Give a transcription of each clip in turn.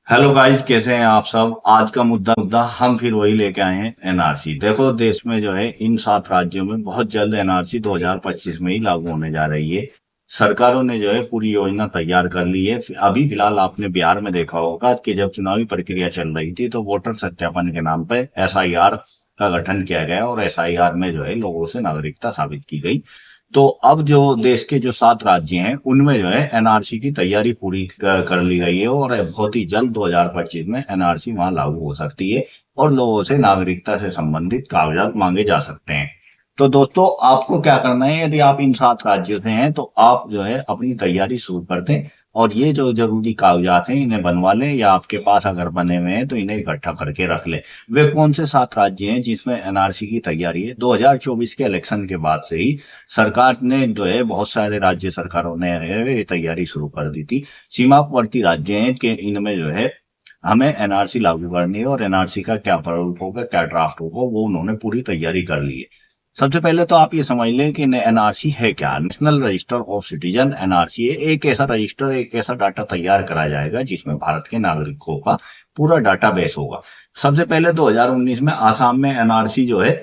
Hello guys, कैसे हैं आप सब। आज का मुद्दा हम फिर वही लेके आए हैं, एनआरसी। देखो, देश में जो है इन 7 राज्यों में बहुत जल्द एनआरसी 2025 में ही लागू होने जा रही है। सरकारों ने जो है पूरी योजना तैयार कर ली है। अभी फिलहाल आपने बिहार में देखा होगा कि जब चुनावी प्रक्रिया चल रही थी तो वोटर सत्यापन के नाम पे एसआईआर का गठन किया गया और एसआईआर में जो है लोगों से नागरिकता साबित की गई। तो अब जो देश के जो 7 राज्य हैं उनमें जो है एनआरसी की तैयारी पूरी कर ली गई है और बहुत ही जल्द 2025 में एनआरसी वहां लागू हो सकती है और लोगों से नागरिकता से संबंधित कागजात मांगे जा सकते हैं। तो दोस्तों, आपको क्या करना है, यदि आप इन 7 राज्यों से हैं तो आप जो है अपनी तैयारी शुरू कर दें और ये जो जरूरी कागजात हैं इन्हें बनवा लें, या आपके पास अगर बने हुए हैं तो इन्हें इकट्ठा करके रख लें। वे कौन से 7 राज्य हैं जिसमें एनआरसी की तैयारी है? 2024 के इलेक्शन के बाद से ही सरकार ने जो है, बहुत सारे राज्य सरकारों ने ये तैयारी शुरू कर दी थी। सीमावर्ती राज्य हैं कि इनमें जो है हमें एनआरसी लागू करनी है और एनआरसी का क्या प्रारूप होगा, क्या ड्राफ्ट होगा, वो उन्होंने पूरी तैयारी कर ली है। सबसे पहले तो आप ये समझ लें कि एनआरसी है क्या। National register of citizen NRC है। एक ऐसा रजिस्टर, एक ऐसा डाटा तैयार करा जाएगा जिसमें भारत के नागरिकों का पूरा डाटाबेस होगा। सबसे पहले 2019 में आसाम में एनआरसी जो है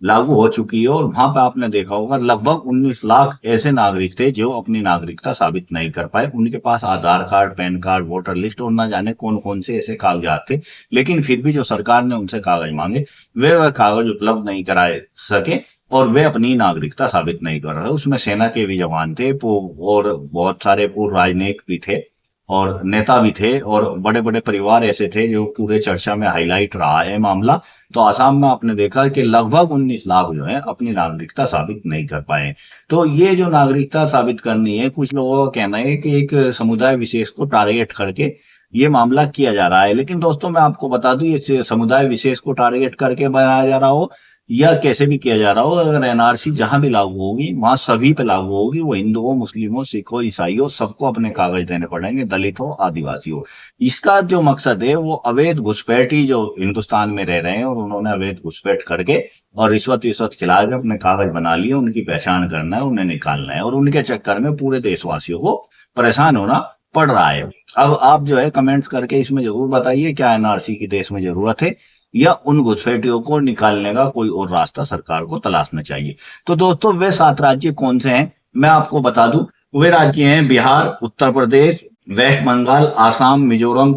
लागू हो चुकी है और वहां पे आपने देखा होगा लगभग 19 लाख ऐसे नागरिक थे जो अपनी नागरिकता साबित नहीं कर पाए। उनके पास Aadhaar card, PAN card, voter list और ना जाने कौन कौन से ऐसे कागजात थे, लेकिन फिर भी जो सरकार ने उनसे कागज मांगे वे वह कागज उपलब्ध नहीं कराए सके और वे अपनी नागरिकता साबित नहीं कर रहे। उसमें सेना के भी जवान थे और बहुत सारे पूर्व राजनयिक भी थे और नेता भी थे और बड़े बड़े परिवार ऐसे थे जो पूरे चर्चा में हाईलाइट रहा है मामला। तो आसाम में आपने देखा कि लगभग 19 लाख जो है अपनी नागरिकता साबित नहीं कर पाए। तो ये जो नागरिकता साबित करनी है, कुछ लोगों का कहना है कि एक समुदाय विशेष को टारगेट करके ये मामला किया जा रहा है। लेकिन दोस्तों, मैं आपको बता दूं, ये समुदाय विशेष को टारगेट करके बनाया जा रहा हो या कैसे भी किया जा रहा हो, अगर एनआरसी जहां भी लागू होगी वहां सभी पे लागू होगी। वो हिंदुओं, मुस्लिमों, सिखों, ईसाइयों, सबको अपने कागज देने पड़ेंगे, दलित हो, आदिवासी हो। इसका जो मकसद है वो अवैध घुसपैठी जो हिंदुस्तान में रह रहे हैं और उन्होंने अवैध घुसपैठ करके और रिश्वत विश्वत खिला के अपने कागज बना लिए, उनकी पहचान करना है, उन्हें निकालना है और उनके चक्कर में पूरे देशवासियों को परेशान होना पड़ रहा है। अब आप जो है कमेंट्स करके इसमें जरूर बताइए, क्या एनआरसी की देश में जरूरत है या उन घुसपैठियों को निकालने का कोई और रास्ता सरकार को तलाशना चाहिए। तो दोस्तों, वे 7 राज्य कौन से हैं मैं आपको बता दूं। वे राज्य हैं बिहार, उत्तर प्रदेश, वेस्ट बंगाल, आसाम, मिजोरम,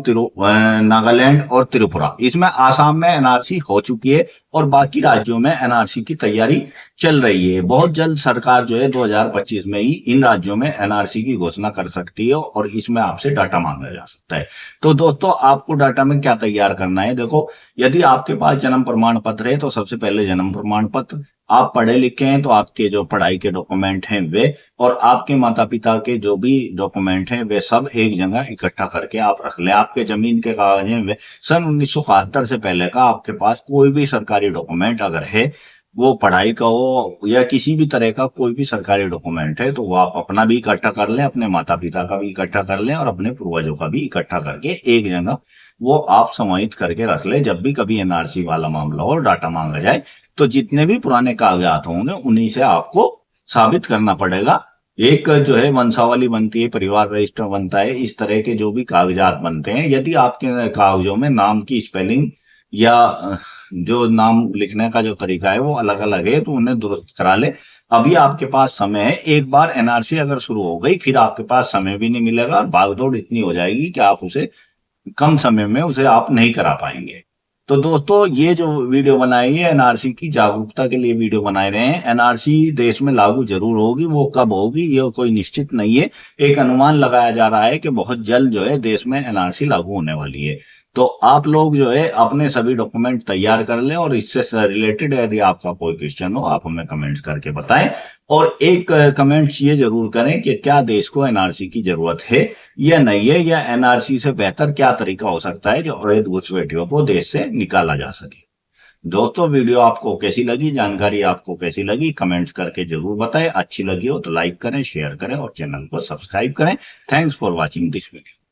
नागालैंड और त्रिपुरा। इसमें आसाम में एनआरसी हो चुकी है और बाकी राज्यों में एनआरसी की तैयारी चल रही है। बहुत जल्द सरकार जो है 2025 में ही इन राज्यों में एनआरसी की घोषणा कर सकती है और इसमें आपसे डाटा मांगा जा सकता है। तो दोस्तों, आपको डाटा में क्या तैयार करना है, देखो, यदि आपके पास जन्म प्रमाण पत्र है तो सबसे पहले जन्म प्रमाण पत्र। आप पढ़े लिखे हैं तो आपके जो पढ़ाई के डॉक्यूमेंट हैं वे, और आपके माता पिता के जो भी डॉक्यूमेंट हैं वे सब एक जगह इकट्ठा करके आप रख लें। आपके जमीन के कागज हैं वे सन 1971 से पहले का आपके पास कोई भी सरकारी डॉक्यूमेंट अगर है, वो पढ़ाई का हो या किसी भी तरह का कोई भी सरकारी डॉक्यूमेंट है, तो वो आप अपना भी इकट्ठा कर लें, अपने माता पिता का भी इकट्ठा कर लें और अपने पूर्वजों का भी इकट्ठा करके एक जगह वो आप समाहित करके रख ले। जब भी कभी एनआरसी वाला मामला हो, डाटा मांगा जाए, तो जितने भी पुराने कागजात होंगे उन्हीं से आपको साबित करना पड़ेगा। एक जो है वंशावली बनती है, परिवार रजिस्टर बनता है, इस तरह के जो भी कागजात बनते हैं, यदि आपके कागजों में नाम की स्पेलिंग या जो नाम लिखने का जो तरीका है वो अलग अलग है तो उन्हें दुरुस्त करा ले। अभी आपके पास समय है। एक बार एनआरसी अगर शुरू हो गई फिर आपके पास समय भी नहीं मिलेगा और भागदौड़ इतनी हो जाएगी कि आप उसे कम समय में उसे आप नहीं करा पाएंगे। तो दोस्तों, ये जो वीडियो बनाई है एनआरसी की जागरूकता के लिए वीडियो बनाए रहे हैं। एनआरसी देश में लागू जरूर होगी, वो कब होगी ये कोई निश्चित नहीं है। एक अनुमान लगाया जा रहा है कि बहुत जल्द जो है देश में एनआरसी लागू होने वाली है। तो आप लोग जो है अपने सभी डॉक्यूमेंट तैयार कर लें और इससे रिलेटेड यदि आपका कोई क्वेश्चन हो आप हमें कमेंट्स करके बताएं। और एक कमेंट्स ये जरूर करें कि क्या देश को एनआरसी की जरूरत है या नहीं है, या एनआरसी से बेहतर क्या तरीका हो सकता है जो अवैध घुसपैठियों को देश से निकाला जा सके। दोस्तों, वीडियो आपको कैसी लगी, जानकारी आपको कैसी लगी, कमेंट्स करके जरूर बताएं। अच्छी लगी हो तो लाइक करें, शेयर करें और चैनल को सब्सक्राइब करें। Thanks for watching this video.